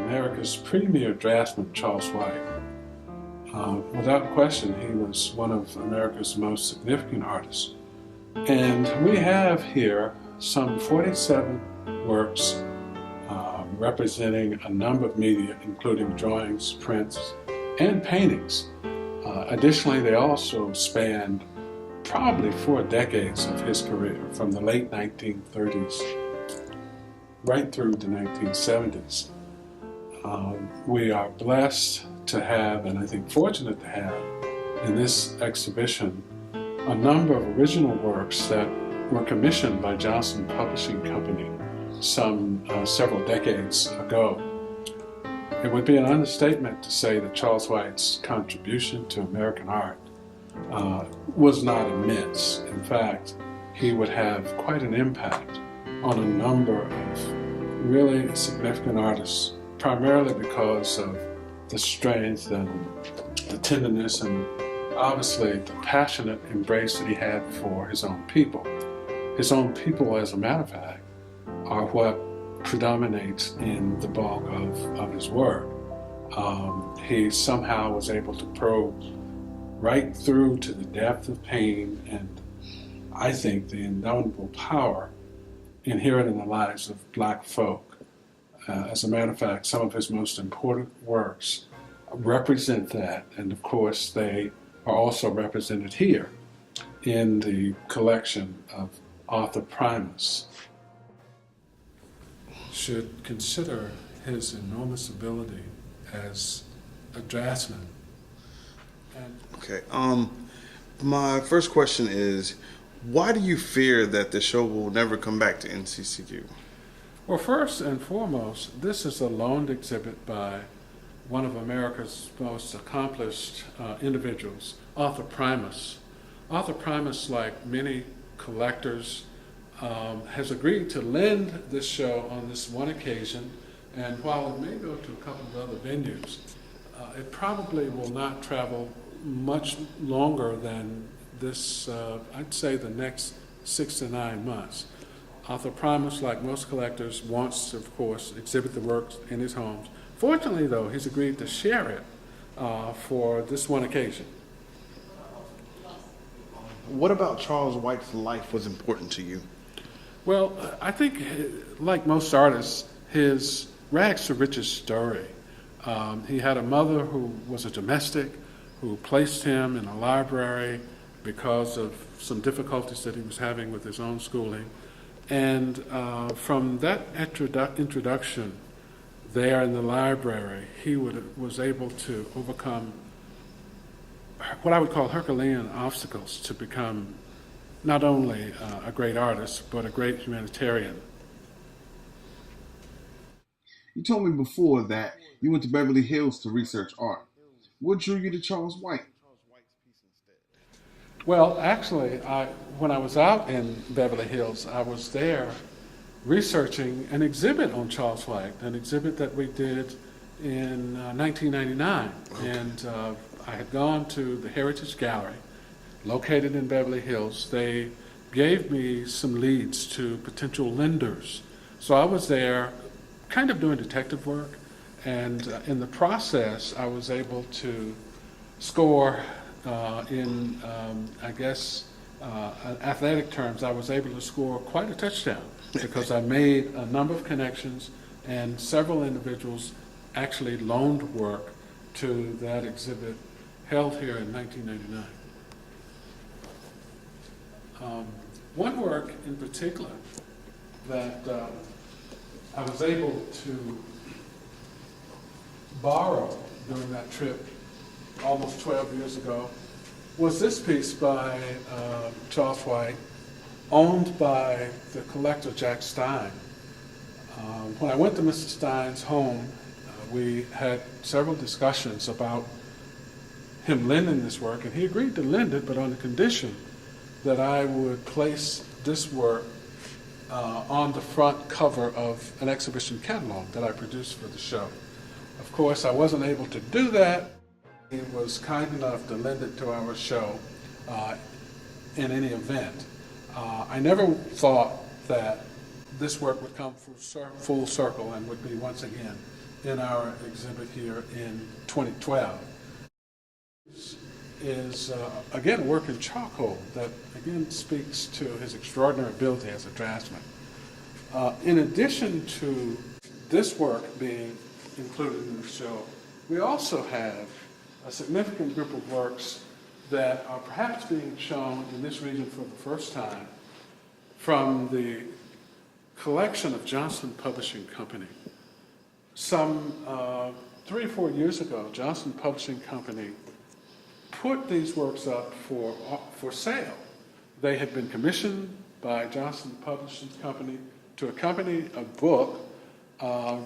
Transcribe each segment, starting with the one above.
America's premier draftsman, Charles White. Without question, he was one of America's most significant artists. And we have here some 47 works representing a number of media, including drawings, prints, and paintings. Additionally, they also spanned probably 4 decades of his career, from the late 1930s right through the 1970s. We are blessed to have, and I think fortunate to have, in this exhibition, a number of original works that were commissioned by Johnson Publishing Company some several decades ago. It would be an understatement to say that Charles White's contribution to American art was not immense. In fact, he would have quite an impact on a number of really significant artists, primarily because of the strength and the tenderness and obviously the passionate embrace that he had for his own people. His own people, as a matter of fact, are what predominates in the bulk of his work. He somehow was able to probe right through to the depth of pain and, I think, the indomitable power inherent in the lives of black folk. As a matter of fact, some of his most important works represent that, and of course they are also represented here in the collection of Arthur Primus. Should consider his enormous ability as a draftsman. Okay. My first question is, why do you fear that the show will never come back to NCCU? Well, first and foremost, this is a loaned exhibit by one of America's most accomplished individuals, Arthur Primus. Arthur Primus, like many collectors, has agreed to lend this show on this one occasion, and while it may go to a couple of other venues, it probably will not travel much longer than this, I'd say the next 6 to 9 months. Arthur Primus, like most collectors, wants to, of course, exhibit the works in his homes. Fortunately, though, he's agreed to share it for this one occasion. What about Charles White's life was important to you? Well, I think, like most artists, his rags to riches story. He had a mother who was a domestic, who placed him in a library because of some difficulties that he was having with his own schooling. And from that introduction there in the library, he was able to overcome what I would call Herculean obstacles to become not only a great artist, but a great humanitarian. You told me before that you went to Beverly Hills to research art. What drew you to Charles White? Well, actually, when I was out in Beverly Hills, I was there researching an exhibit on Charles White, an exhibit that we did in 1999. Okay. And I had gone to the Heritage Gallery, located in Beverly Hills. They gave me some leads to potential lenders. So I was there kind of doing detective work, and in the process, I was able to score in athletic terms, I was able to score quite a touchdown because I made a number of connections, and several individuals actually loaned work to that exhibit held here in 1999. One work in particular that I was able to borrow during that trip almost 12 years ago was this piece by Charles White, owned by the collector Jack Stein. When I went to Mr. Stein's home, we had several discussions about him lending this work, and he agreed to lend it, but on the condition that I would place this work on the front cover of an exhibition catalog that I produced for the show. Of course, I wasn't able to do that. He was kind enough to lend it to our show in any event. I never thought that this work would come full circle and would be once again in our exhibit here in 2012 is, again, a work in charcoal that, again, speaks to his extraordinary ability as a draftsman. In addition to this work being included in the show, we also have a significant group of works that are perhaps being shown in this region for the first time from the collection of Johnson Publishing Company. Some 3 or 4 years ago, Johnson Publishing Company put these works up for sale. They had been commissioned by Johnson Publishing Company to accompany a book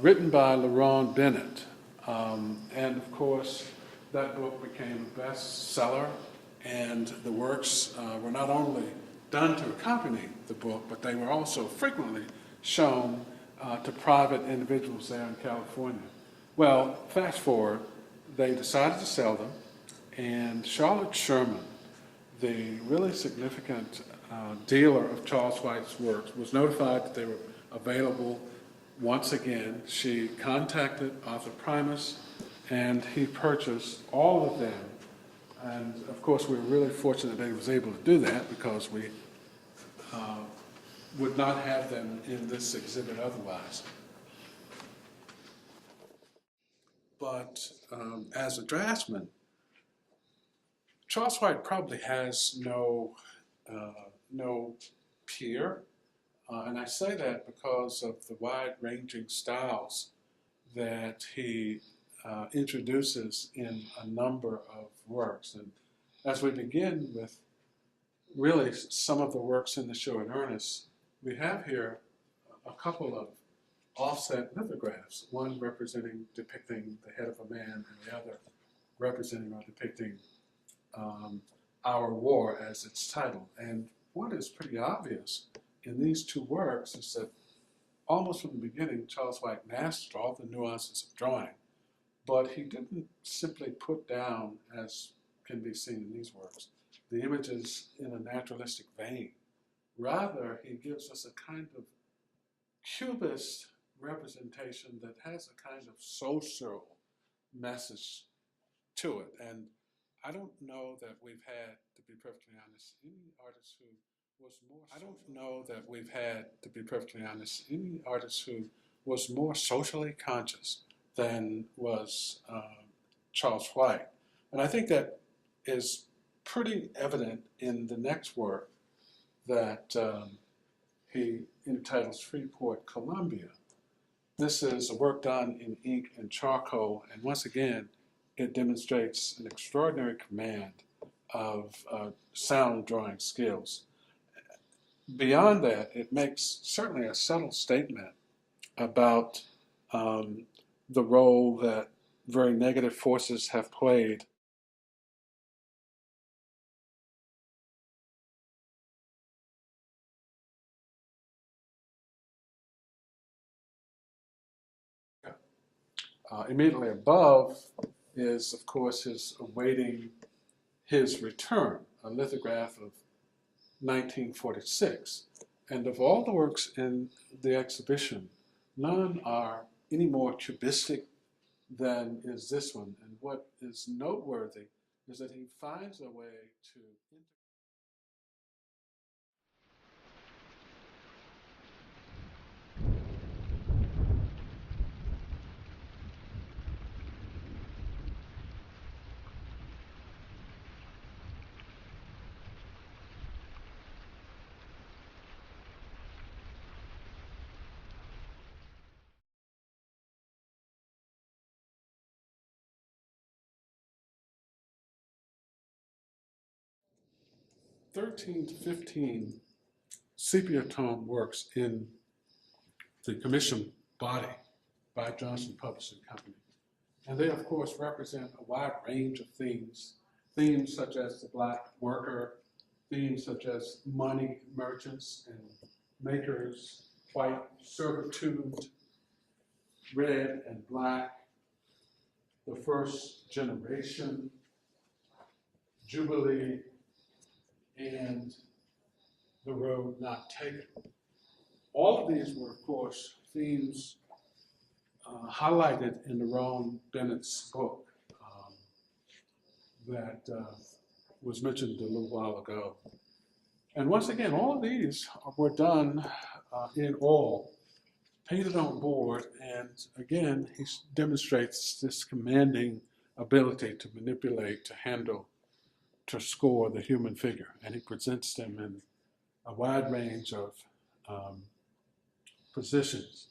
written by LaRon Bennett. And of course, that book became a bestseller, and the works were not only done to accompany the book, but they were also frequently shown to private individuals there in California. Well, fast forward, they decided to sell them, and Charlotte Sherman, the really significant dealer of Charles White's works, was notified that they were available once again. She contacted Arthur Primus, and he purchased all of them. And of course, we were really fortunate that he was able to do that, because we would not have them in this exhibit otherwise. But as a draftsman, Charles White probably has no peer, and I say that because of the wide-ranging styles that he introduces in a number of works. And as we begin with really some of the works in the show in earnest, we have here a couple of offset lithographs, one depicting the head of a man, and the other representing or depicting Our War as its title. And what is pretty obvious in these two works is that almost from the beginning, Charles White mastered all the nuances of drawing, but he didn't simply put down, as can be seen in these works, the images in a naturalistic vein. Rather, he gives us a kind of cubist representation that has a kind of social message to it. And I don't know that we've had, to be perfectly honest, any artist who was more socially conscious than was Charles White. And I think that is pretty evident in the next work that he entitles Freeport, Columbia. This is a work done in ink and charcoal, and once again, it demonstrates an extraordinary command of sound drawing skills. Beyond that, it makes certainly a subtle statement about the role that very negative forces have played immediately above is, of course, his awaiting his return, a lithograph of 1946. And of all the works in the exhibition, none are any more cubistic than is this one. And what is noteworthy is that he finds a way to 13 to 15 sepia tone works in the commission body by Johnson Publishing Company. And they, of course, represent a wide range of themes. Themes such as the black worker, themes such as money merchants and makers, white servitude, red and black, the first generation, Jubilee, and the road not taken. All of these were, of course, themes highlighted in Lerone Bennett's book that was mentioned a little while ago. And once again, all of these were done in oil, painted on board, and again, he demonstrates this commanding ability to manipulate, to handle, to score the human figure. And he presents them in a wide range of positions.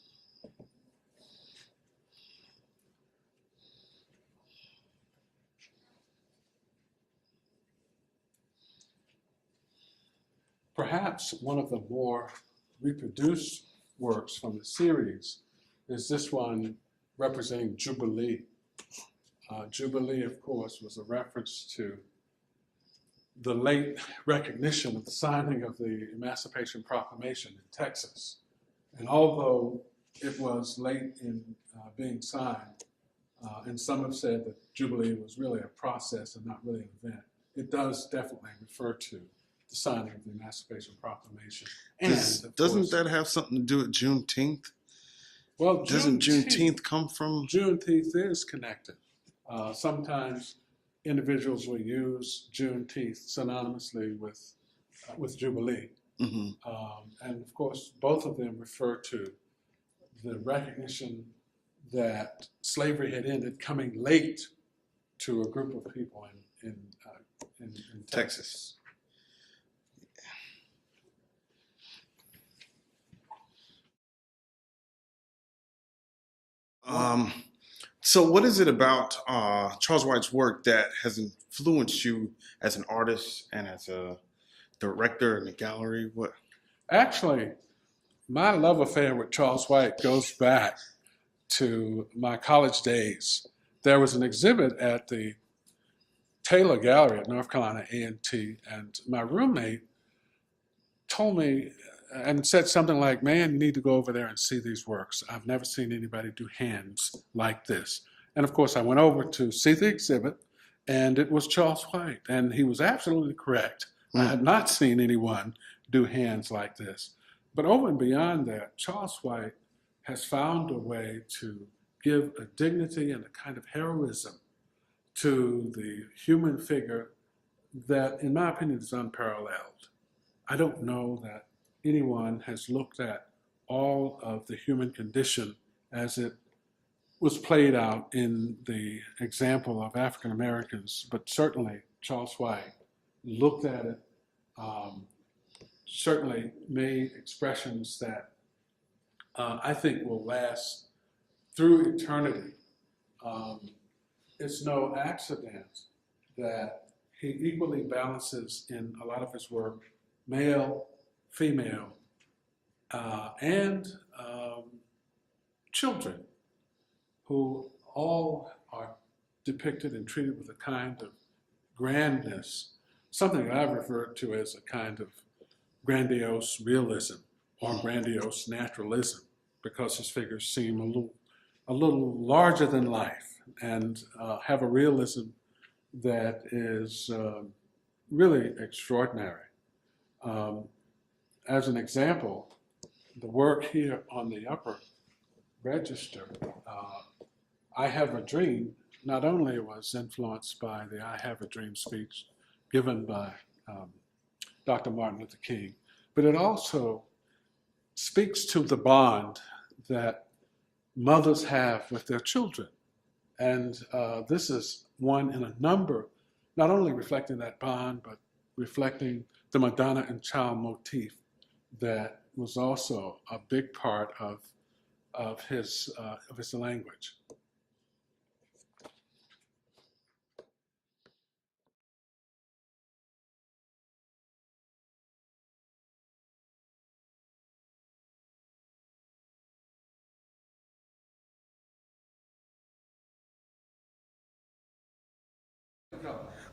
Perhaps one of the more reproduced works from the series is this one representing Jubilee. Jubilee, of course, was a reference to the late recognition of the signing of the Emancipation Proclamation in Texas. And although it was late in being signed, and some have said that Jubilee was really a process and not really an event, it does definitely refer to the signing of the Emancipation Proclamation. And doesn't that have something to do with Juneteenth? Well, doesn't Juneteenth come from? Juneteenth is connected. Sometimes individuals will use Juneteenth synonymously with Jubilee. Mm-hmm. And of course, both of them refer to the recognition that slavery had ended, coming late to a group of people in Texas. So what is it about Charles White's work that has influenced you as an artist and as a director in the gallery? What? Actually, my love affair with Charles White goes back to my college days. There was an exhibit at the Taylor Gallery at North Carolina A&T, and my roommate told me and said something like, "Man, you need to go over there and see these works. I've never seen anybody do hands like this." And of course, I went over to see the exhibit, and it was Charles White, and he was absolutely correct. I had not seen anyone do hands like this. But over and beyond that, Charles White has found a way to give a dignity and a kind of heroism to the human figure that, in my opinion, is unparalleled. I don't know that anyone has looked at all of the human condition as it was played out in the example of African Americans, but certainly Charles White looked at it, certainly made expressions that I think will last through eternity. It's no accident that he equally balances in a lot of his work male, female, and children, who all are depicted and treated with a kind of grandness, something that I've referred to as a kind of grandiose realism or grandiose naturalism, because his figures seem a little larger than life and have a realism that is really extraordinary. As an example, the work here on the upper register, I Have a Dream, not only was influenced by the I Have a Dream speech given by Dr. Martin Luther King, but it also speaks to the bond that mothers have with their children. And this is one in a number, not only reflecting that bond, but reflecting the Madonna and child motif that was also a big part of his language.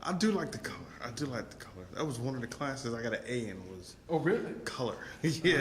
I do like the color. I do like the color. That was one of the classes I got an A in was. Oh, really? Color. Yeah.